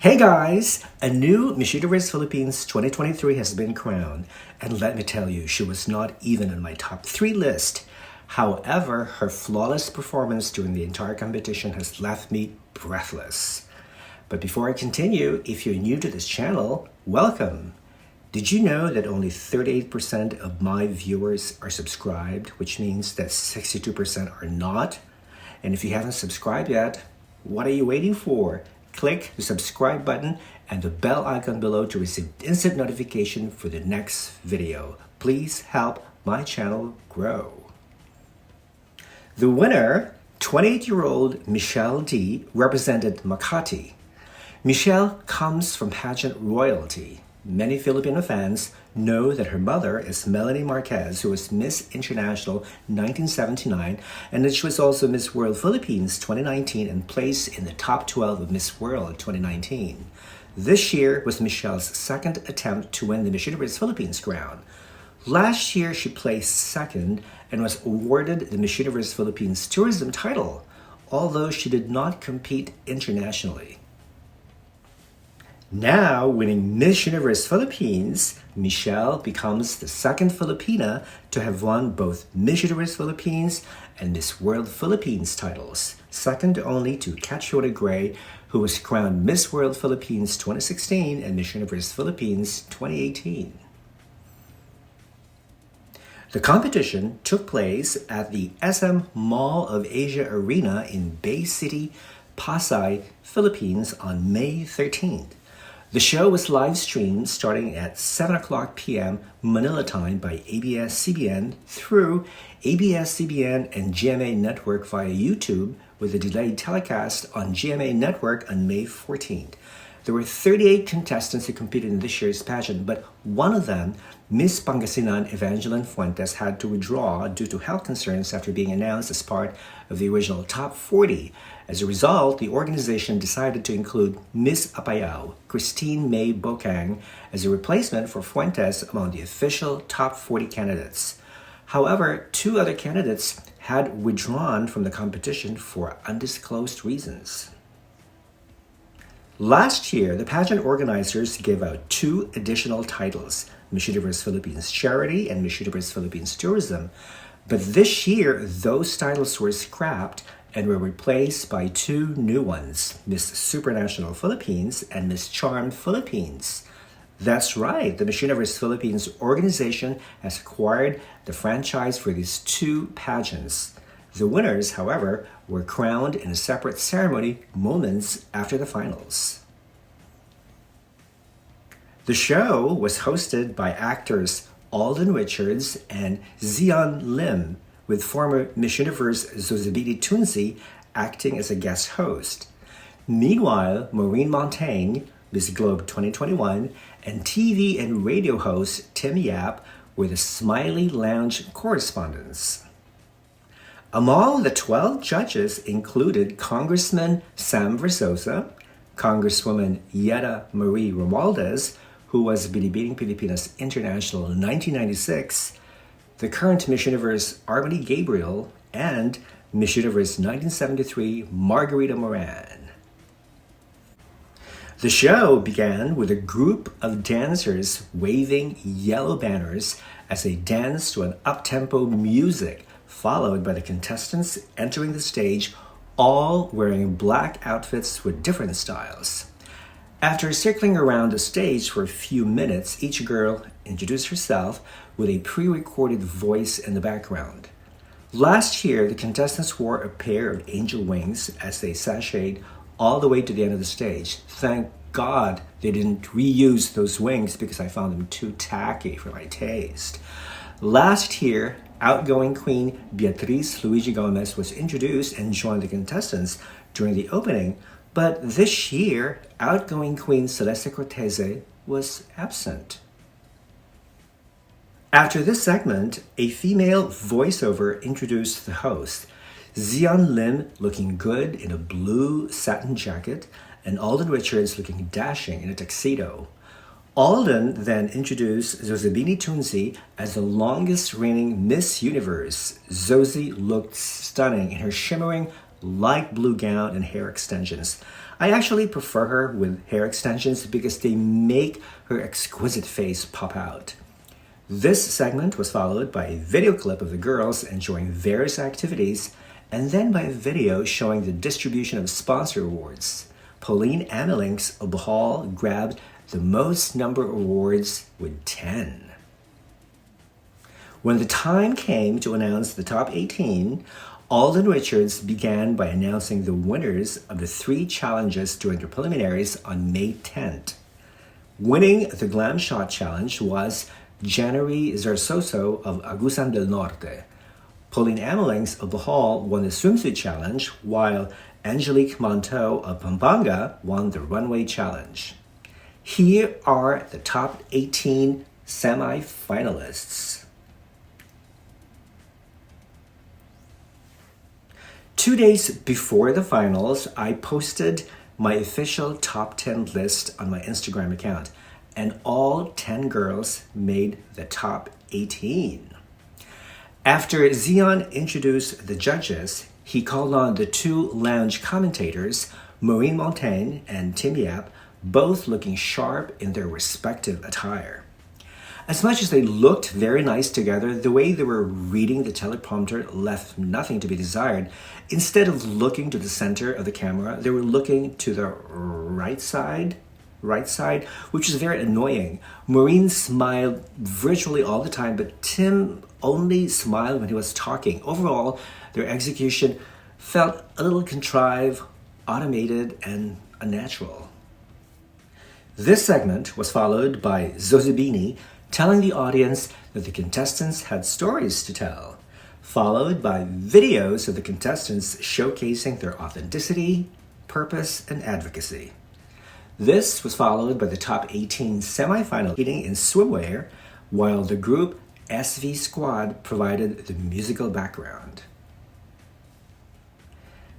Hey guys! A new Miss Universe Philippines 2023 has been crowned, and let me tell you, she was not even on my top 3 list. However, her flawless performance during the entire competition has left me breathless. But before I continue, if you're new to this channel, welcome! Did you know that only 38% of my viewers are subscribed, which means that 62% are not? And if you haven't subscribed yet, what are you waiting for? Click the subscribe button and the bell icon below to receive instant notification for the next video. Please help my channel grow. The winner, 28-year-old Michelle D, represented Makati. Michelle comes from pageant royalty. Many Filipino fans know that her mother is Melanie Marquez, who was Miss International 1979, and that she was also Miss World Philippines 2019 and placed in the top 12 of Miss World 2019. This year was Michelle's second attempt to win the Miss Universe Philippines crown. Last year, she placed second and was awarded the Miss Universe Philippines Tourism title, although she did not compete internationally. Now, winning Miss Universe Philippines, Michelle becomes the second Filipina to have won both Miss Universe Philippines and Miss World Philippines titles, second only to Catriona Gray, who was crowned Miss World Philippines 2016 and Miss Universe Philippines 2018. The competition took place at the SM Mall of Asia Arena in Bay City, Pasay, Philippines on May 13th. The show was live streamed starting at 7 o'clock p.m. Manila time by ABS-CBN through ABS-CBN and GMA Network via YouTube, with a delayed telecast on GMA Network on May 14th. There were 38 contestants who competed in this year's pageant, but one of them, Miss Pangasinan Evangeline Fuentes, had to withdraw due to health concerns after being announced as part of the original Top 40. As a result, the organization decided to include Miss Apayao, Christine May Bocang, as a replacement for Fuentes among the official Top 40 candidates. However, 2 other candidates had withdrawn from the competition for undisclosed reasons. Last year, the pageant organizers gave out 2 additional titles, Miss Universe Philippines Charity and Miss Universe Philippines Tourism. But this year, those titles were scrapped and were replaced by 2 new ones, Miss Supranational Philippines and Miss Charm Philippines. That's right, the Miss Universe Philippines organization has acquired the franchise for these 2 pageants. The winners, however, were crowned in a separate ceremony moments after the finals. The show was hosted by actors Alden Richards and Zion Lim, with former Miss Universe Zozibini Tunzi acting as a guest host. Meanwhile, Maureen Montaigne, Miss Globe 2021, and TV and radio host Tim Yap were the Smiley Lounge correspondents. Among the 12 judges included Congressman Sam Versosa, Congresswoman Yetta Marie Romualdez, who was Binibining Pilipinas International in 1996, the current Miss Universe Armani Gabriel, and Miss Universe 1973 Margarita Moran. The show began with a group of dancers waving yellow banners as they danced to an up-tempo music, followed by the contestants entering the stage, all wearing black outfits with different styles. After circling around the stage for a few minutes, each girl introduced herself with a pre-recorded voice in the background. Last year, the contestants wore a pair of angel wings as they sashayed all the way to the end of the stage. Thank God they didn't reuse those wings because I found them too tacky for my taste. Last year, outgoing Queen Beatriz Luigi Gomez was introduced and joined the contestants during the opening, but this year, outgoing Queen Celeste Cortese was absent. After this segment, a female voiceover introduced the host, Zion Lim looking good in a blue satin jacket, and Alden Richards looking dashing in a tuxedo. Alden then introduced Zozibini Tunzi as the longest reigning Miss Universe. Zozie looked stunning in her shimmering light blue gown and hair extensions. I actually prefer her with hair extensions because they make her exquisite face pop out. This segment was followed by a video clip of the girls enjoying various activities, and then by a video showing the distribution of sponsor awards. Pauline Amelinx of Bohol grabbed the most number of awards with 10. When the time came to announce the top 18, Alden Richards began by announcing the winners of the 3 challenges during the preliminaries on May 10th. Winning the Glam Shot Challenge was January Zarzoso of Agusan del Norte. Pauline Amelinx of Bohol won the Swimsuit Challenge, while Angelique Monteau of Pampanga won the Runway Challenge. Here are the top 18 semi-finalists. 2 days before the finals, I posted my official top 10 list on my Instagram account, and all 10 girls made the top 18. After Xian introduced the judges, he called on the 2 lounge commentators, Maureen Montaigne and Tim Yap, both looking sharp in their respective attire. As much as they looked very nice together, the way they were reading the teleprompter left nothing to be desired. Instead of looking to the center of the camera, they were looking to the right side, which is very annoying. Maureen smiled virtually all the time, but Tim only smiled when he was talking. Overall, their execution felt a little contrived, automated, and unnatural. This segment was followed by Zozibini telling the audience that the contestants had stories to tell, followed by videos of the contestants showcasing their authenticity, purpose, and advocacy. This was followed by the top 18 semifinal competing in swimwear, while the group SV Squad provided the musical background.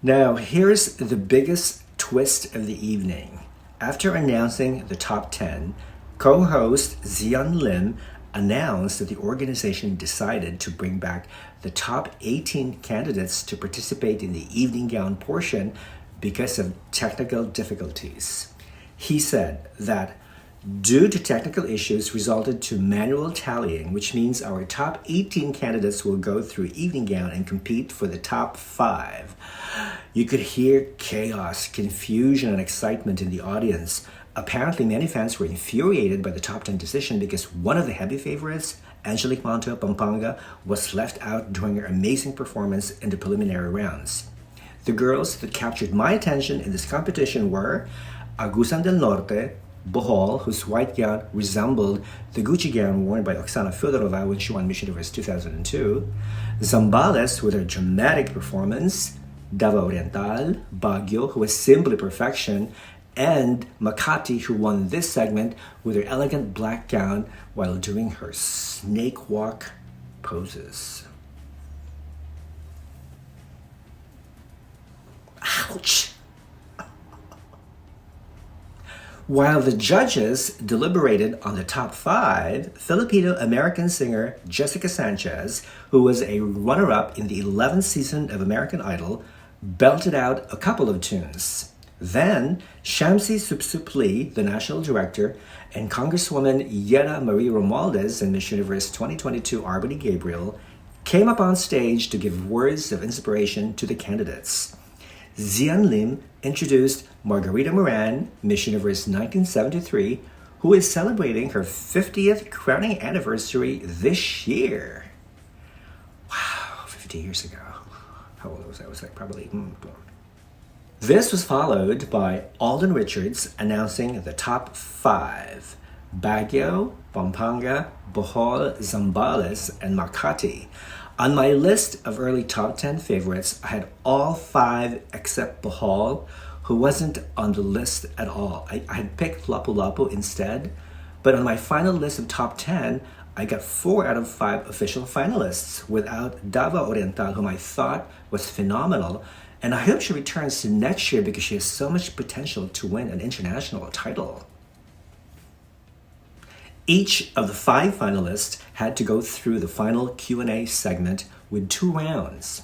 Now, here's the biggest twist of the evening. After announcing the top 10, co-host Xian Lim announced that the organization decided to bring back the top 18 candidates to participate in the evening gown portion because of technical difficulties. He said that due to technical issues resulted to manual tallying, which means our top 18 candidates will go through evening gown and compete for the top 5. You could hear chaos, confusion, and excitement in the audience. Apparently, many fans were infuriated by the top 10 decision because one of the heavy favorites, Angelique Monteau of Pampanga, was left out during her amazing performance in the preliminary rounds. The girls that captured my attention in this competition were Agusan del Norte, Bohol, whose white gown resembled the Gucci gown worn by Oksana Fyodorova when she won Miss Universe 2002, Zambales with her dramatic performance, Davao Oriental, Baguio, who was simply perfection, and Makati, who won this segment with her elegant black gown while doing her snake walk poses. Ouch! While the judges deliberated on the top 5, Filipino-American singer Jessica Sanchez, who was a runner-up in the 11th season of American Idol, belted out a couple of tunes. Then, Shamsi Supsupli, the national director, and Congresswoman Yera Marie Romualdez and Miss Universe 2022 Arbany Gabriel came up on stage to give words of inspiration to the candidates. Xian Lim introduced Margarita Moran, Miss Universe 1973, who is celebrating her 50th crowning anniversary this year. Wow, 50 years ago. How old was I? I was like probably... This was followed by Alden Richards announcing the top 5. Baguio, Pampanga, Bohol, Zambales, and Makati. On my list of early top 10 favorites, I had all 5 except Bohol, who wasn't on the list at all. I had picked Lapu-Lapu instead, but on my final list of top 10, I got 4 out of 5 official finalists without Davao Oriental, whom I thought was phenomenal, and I hope she returns to next year because she has so much potential to win an international title. Each of the 5 finalists had to go through the final Q&A segment with 2 rounds.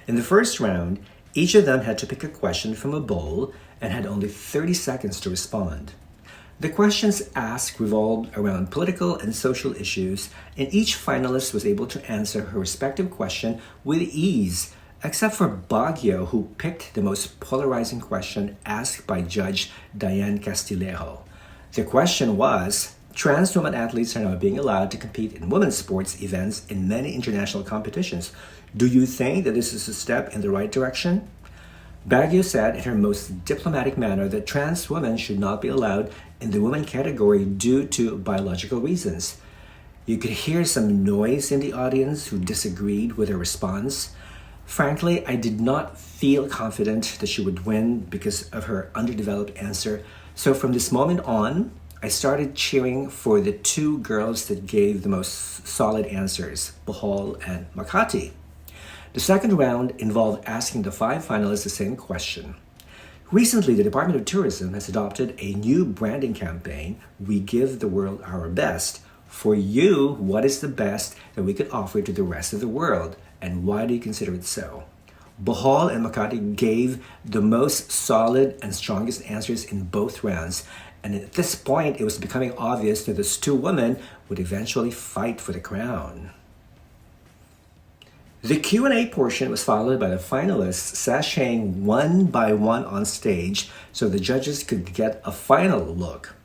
In the first round, each of them had to pick a question from a bowl, and had only 30 seconds to respond. The questions asked revolved around political and social issues, and each finalist was able to answer her respective question with ease, except for Baguio, who picked the most polarizing question asked by Judge Diane Castillejo. The question was, trans women athletes are now being allowed to compete in women's sports events in many international competitions. Do you think that this is a step in the right direction? Baguio said in her most diplomatic manner that trans women should not be allowed in the women category due to biological reasons. You could hear some noise in the audience who disagreed with her response. Frankly, I did not feel confident that she would win because of her underdeveloped answer. So from this moment on, I started cheering for the two girls that gave the most solid answers, Bohol and Makati. The second round involved asking the 5 finalists the same question. Recently, the Department of Tourism has adopted a new branding campaign, We Give the World Our Best. For you, what is the best that we could offer to the rest of the world, and why do you consider it so? Bohol and Makati gave the most solid and strongest answers in both rounds, and at this point, it was becoming obvious that those two women would eventually fight for the crown. The Q&A portion was followed by the finalists sashaying one by one on stage so the judges could get a final look.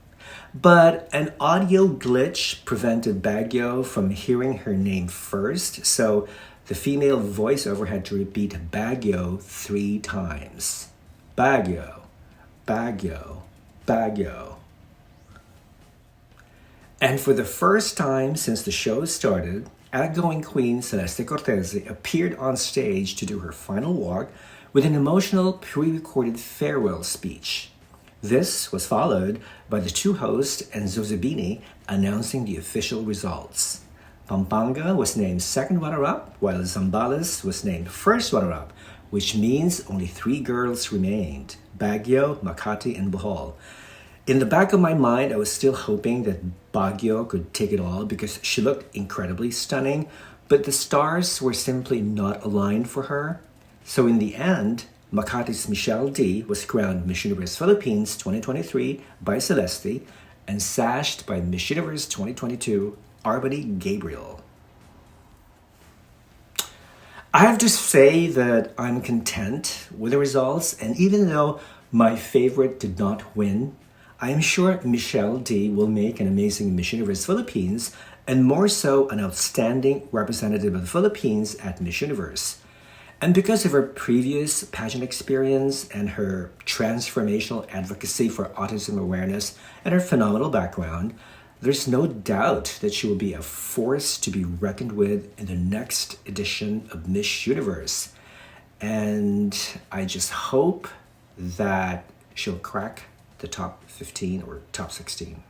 But an audio glitch prevented Baguio from hearing her name first, so the female voiceover had to repeat Baguio 3 times. Baguio, Baguio, Baguio. And for the first time since the show started, outgoing Queen Celeste Cortese appeared on stage to do her final walk with an emotional pre-recorded farewell speech. This was followed by the two hosts and Zozibini announcing the official results. Pampanga was named second runner-up, while Zambales was named first runner-up, which means only 3 girls remained, Baguio, Makati, and Bohol. In the back of my mind, I was still hoping that Baguio could take it all because she looked incredibly stunning, but the stars were simply not aligned for her. So in the end, Makati's Michelle D was crowned Miss Universe Philippines 2023 by Celeste and sashed by Miss Universe 2022 Arbany Gabriel. I have to say that I'm content with the results, and even though my favorite did not win, I am sure Michelle D will make an amazing Miss Universe Philippines, and more so an outstanding representative of the Philippines at Miss Universe. And because of her previous pageant experience and her transformational advocacy for autism awareness and her phenomenal background, there's no doubt that she will be a force to be reckoned with in the next edition of Miss Universe. And I just hope that she'll crack the top 15 or top 16.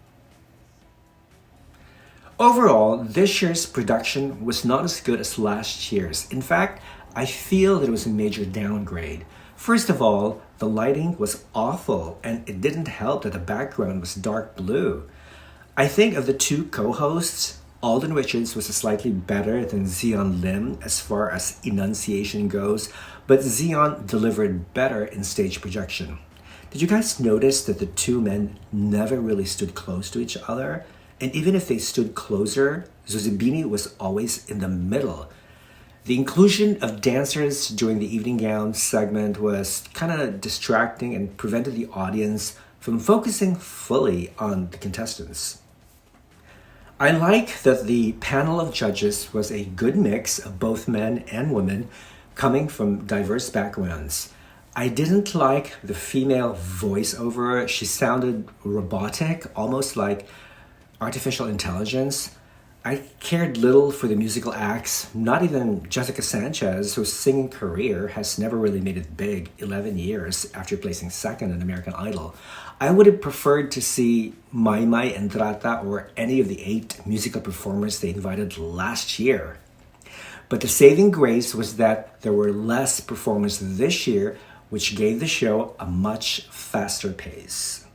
Overall, this year's production was not as good as last year's. In fact, I feel that it was a major downgrade. First of all, the lighting was awful, and it didn't help that the background was dark blue. I think of the two co-hosts, Alden Richards was slightly better than Zion Lim as far as enunciation goes, but Zion delivered better in stage projection. Did you guys notice that the two men never really stood close to each other? And even if they stood closer, Zozibini was always in the middle. The inclusion of dancers during the evening gown segment was kind of distracting and prevented the audience from focusing fully on the contestants. I like that the panel of judges was a good mix of both men and women coming from diverse backgrounds. I didn't like the female voiceover. She sounded robotic, almost like artificial intelligence. I cared little for the musical acts. Not even Jessica Sanchez, whose singing career has never really made it big 11 years after placing second in American Idol. I would have preferred to see Maymay and Trata or any of the 8 musical performers they invited last year. But the saving grace was that there were less performers this year, which gave the show a much faster pace.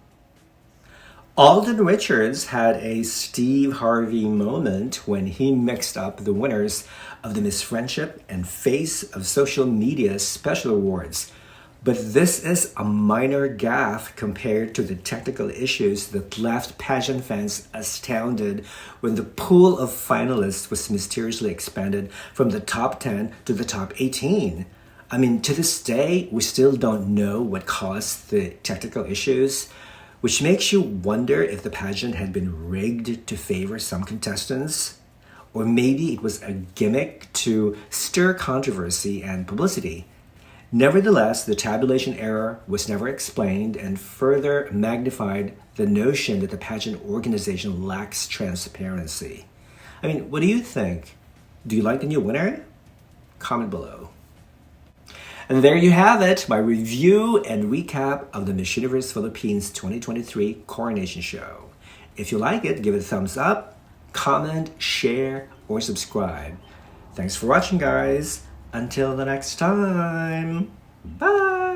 Alden Richards had a Steve Harvey moment when he mixed up the winners of the Miss Friendship and Face of Social Media Special Awards. But this is a minor gaffe compared to the technical issues that left pageant fans astounded when the pool of finalists was mysteriously expanded from the top 10 to the top 18. I mean, to this day, we still don't know what caused the technical issues, which makes you wonder if the pageant had been rigged to favor some contestants. Or maybe it was a gimmick to stir controversy and publicity. Nevertheless, the tabulation error was never explained and further magnified the notion that the pageant organization lacks transparency. I mean, what do you think? Do you like the new winner? Comment below. And there you have it, my review and recap of the Miss Universe Philippines 2023 Coronation Show. If you like it, give it a thumbs up, comment, share, or subscribe. Thanks for watching, guys. Until the next time, bye!